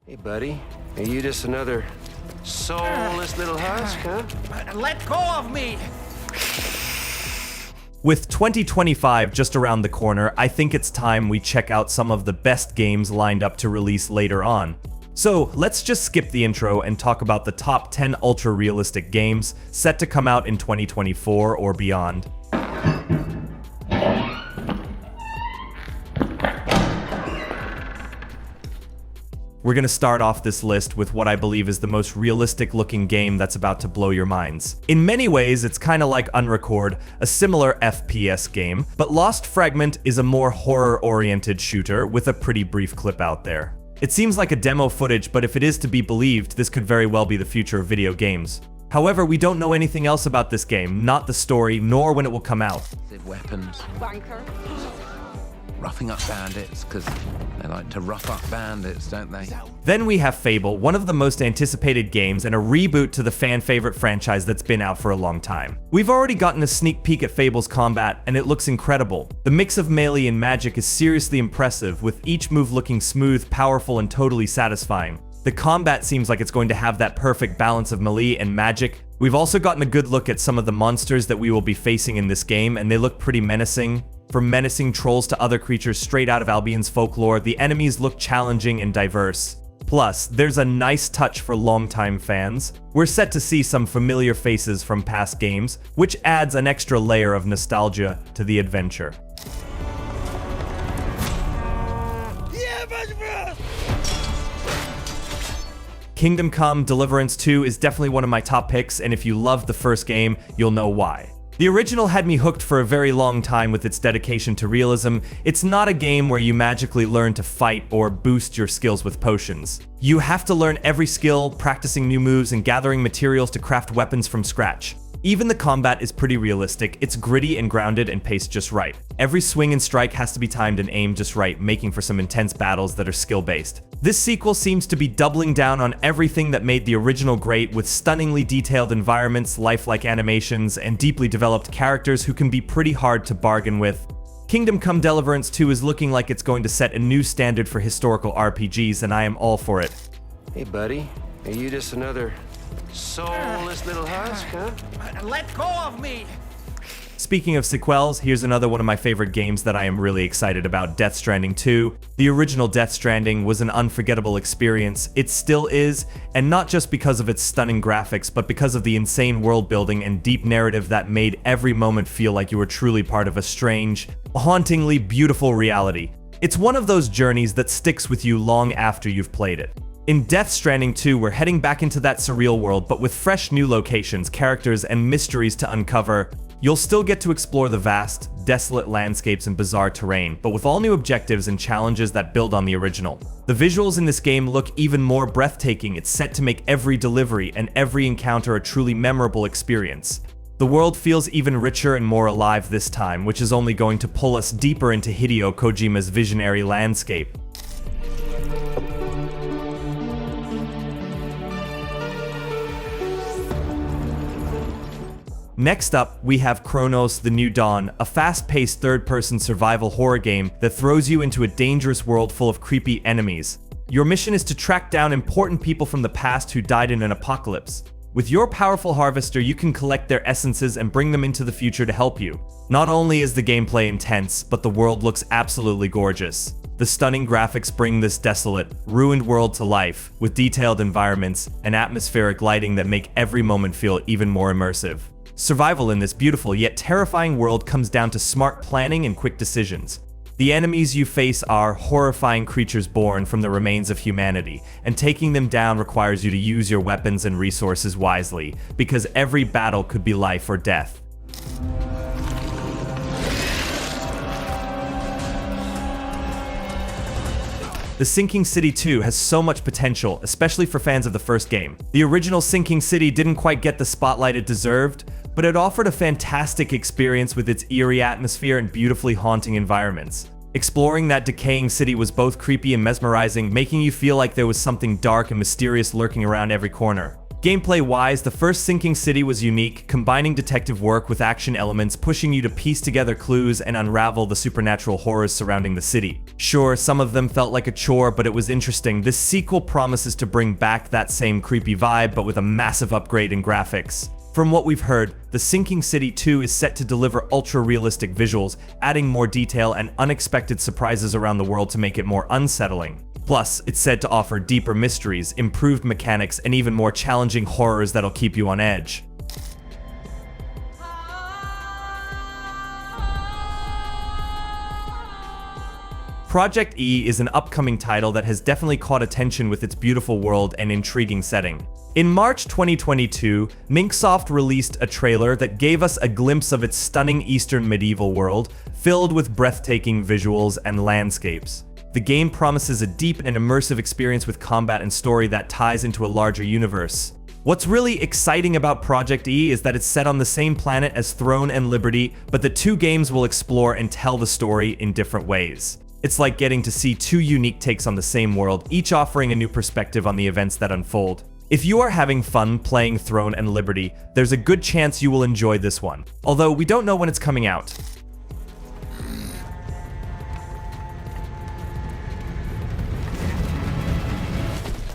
Hey, buddy. Are you just another soulless little husk, huh? Let go of me! With 2025 just around the corner, I think it's time we check out some of the best games lined up to release later on. So let's just skip the intro and talk about the top 10 ultra-realistic games set to come out in 2024 or beyond. We're gonna start off this list with what I believe is the most realistic looking game that's about to blow your minds. In many ways, it's kinda like Unrecord, a similar FPS game, but Lost Fragment is a more horror-oriented shooter with a pretty brief clip out there. It seems like a demo footage, but if it is to be believed, this could very well be the future of video games. However, we don't know anything else about this game, not the story, nor when it will come out. Weapons. Banker. Roughing up bandits, because they like to rough up bandits, don't they? Then we have Fable, one of the most anticipated games and a reboot to the fan-favorite franchise that's been out for a long time. We've already gotten a sneak peek at Fable's combat, and it looks incredible. The mix of melee and magic is seriously impressive, with each move looking smooth, powerful, and totally satisfying. The combat seems like it's going to have that perfect balance of melee and magic. We've also gotten a good look at some of the monsters that we will be facing in this game, and they look pretty menacing. From menacing trolls to other creatures straight out of Albion's folklore, the enemies look challenging and diverse. Plus, there's a nice touch for longtime fans. We're set to see some familiar faces from past games, which adds an extra layer of nostalgia to the adventure. Kingdom Come: Deliverance 2 is definitely one of my top picks, and if you loved the first game, you'll know why. The original had me hooked for a very long time with its dedication to realism. It's not a game where you magically learn to fight or boost your skills with potions. You have to learn every skill, practicing new moves, and gathering materials to craft weapons from scratch. Even the combat is pretty realistic. It's gritty and grounded and paced just right. Every swing and strike has to be timed and aimed just right, making for some intense battles that are skill-based. This sequel seems to be doubling down on everything that made the original great, with stunningly detailed environments, lifelike animations, and deeply developed characters who can be pretty hard to bargain with. Kingdom Come: Deliverance 2 is looking like it's going to set a new standard for historical RPGs, and I am all for it. Hey, buddy. Are you just another soulless little husk, huh? Let go of me! Speaking of sequels, here's another one of my favorite games that I am really excited about, Death Stranding 2. The original Death Stranding was an unforgettable experience. It still is, and not just because of its stunning graphics, but because of the insane world building and deep narrative that made every moment feel like you were truly part of a strange, hauntingly beautiful reality. It's one of those journeys that sticks with you long after you've played it. In Death Stranding 2, we're heading back into that surreal world, but with fresh new locations, characters, and mysteries to uncover. You'll still get to explore the vast, desolate landscapes and bizarre terrain, but with all new objectives and challenges that build on the original. The visuals in this game look even more breathtaking. It's set to make every delivery and every encounter a truly memorable experience. The world feels even richer and more alive this time, which is only going to pull us deeper into Hideo Kojima's visionary landscape. Next up, we have Cronos: The New Dawn, a fast-paced third-person survival horror game that throws you into a dangerous world full of creepy enemies. Your mission is to track down important people from the past who died in an apocalypse. With your powerful harvester, you can collect their essences and bring them into the future to help you. Not only is the gameplay intense, but the world looks absolutely gorgeous. The stunning graphics bring this desolate, ruined world to life, with detailed environments and atmospheric lighting that make every moment feel even more immersive. Survival in this beautiful yet terrifying world comes down to smart planning and quick decisions. The enemies you face are horrifying creatures born from the remains of humanity, and taking them down requires you to use your weapons and resources wisely, because every battle could be life or death. The Sinking City 2 has so much potential, especially for fans of the first game. The original Sinking City didn't quite get the spotlight it deserved, but it offered a fantastic experience with its eerie atmosphere and beautifully haunting environments. Exploring that decaying city was both creepy and mesmerizing, making you feel like there was something dark and mysterious lurking around every corner. Gameplay-wise, the first Sinking City was unique, combining detective work with action elements, pushing you to piece together clues and unravel the supernatural horrors surrounding the city. Sure, some of them felt like a chore, but it was interesting. This sequel promises to bring back that same creepy vibe, but with a massive upgrade in graphics. From what we've heard, the Sinking City 2 is set to deliver ultra-realistic visuals, adding more detail and unexpected surprises around the world to make it more unsettling. Plus, it's said to offer deeper mysteries, improved mechanics, and even more challenging horrors that'll keep you on edge. Project E is an upcoming title that has definitely caught attention with its beautiful world and intriguing setting. In March 2022, Minksoft released a trailer that gave us a glimpse of its stunning Eastern medieval world, filled with breathtaking visuals and landscapes. The game promises a deep and immersive experience with combat and story that ties into a larger universe. What's really exciting about Project E is that it's set on the same planet as Throne and Liberty, but the two games will explore and tell the story in different ways. It's like getting to see two unique takes on the same world, each offering a new perspective on the events that unfold. If you are having fun playing Throne and Liberty, there's a good chance you will enjoy this one, although we don't know when it's coming out.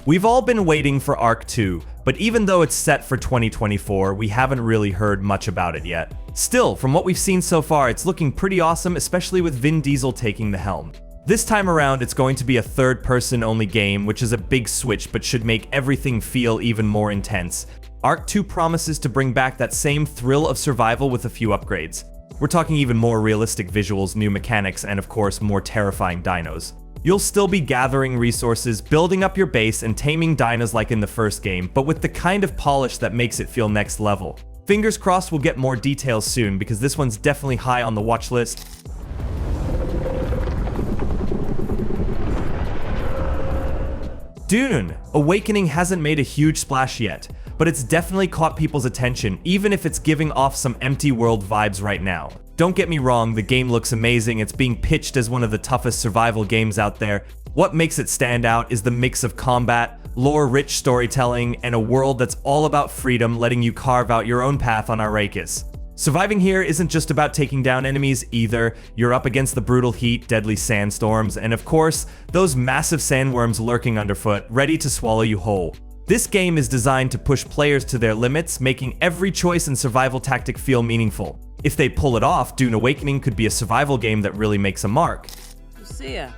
We've all been waiting for Ark 2, but even though it's set for 2024, we haven't really heard much about it yet. Still, from what we've seen so far, it's looking pretty awesome, especially with Vin Diesel taking the helm. This time around, it's going to be a third-person only game, which is a big switch but should make everything feel even more intense. Ark 2 promises to bring back that same thrill of survival with a few upgrades. We're talking even more realistic visuals, new mechanics, and of course, more terrifying dinos. You'll still be gathering resources, building up your base, and taming dinos like in the first game, but with the kind of polish that makes it feel next level. Fingers crossed we'll get more details soon, because this one's definitely high on the watch list. Dune Awakening hasn't made a huge splash yet, but it's definitely caught people's attention, even if it's giving off some empty world vibes right now. Don't get me wrong, the game looks amazing, it's being pitched as one of the toughest survival games out there. What makes it stand out is the mix of combat, lore-rich storytelling, and a world that's all about freedom, letting you carve out your own path on Arrakis. Surviving here isn't just about taking down enemies either. You're up against the brutal heat, deadly sandstorms, and of course, those massive sandworms lurking underfoot, ready to swallow you whole. This game is designed to push players to their limits, making every choice and survival tactic feel meaningful. If they pull it off, Dune Awakening could be a survival game that really makes a mark. Lucia,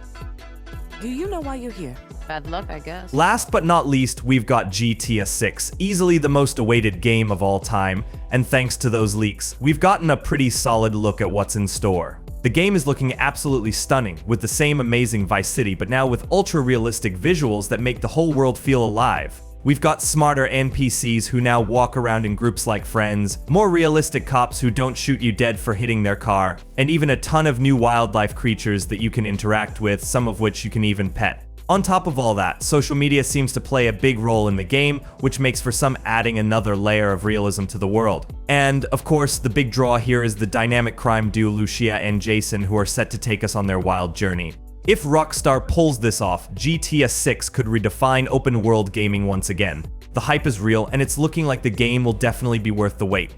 do you know why you're here? Bad luck, I guess. Last but not least, we've got GTA 6, easily the most awaited game of all time, and thanks to those leaks, we've gotten a pretty solid look at what's in store. The game is looking absolutely stunning, with the same amazing Vice City, but now with ultra-realistic visuals that make the whole world feel alive. We've got smarter NPCs who now walk around in groups like friends, more realistic cops who don't shoot you dead for hitting their car, and even a ton of new wildlife creatures that you can interact with, some of which you can even pet. On top of all that, social media seems to play a big role in the game, which makes for some adding another layer of realism to the world. And, of course, the big draw here is the dynamic crime duo Lucia and Jason, who are set to take us on their wild journey. If Rockstar pulls this off, GTA 6 could redefine open-world gaming once again. The hype is real, and it's looking like the game will definitely be worth the wait.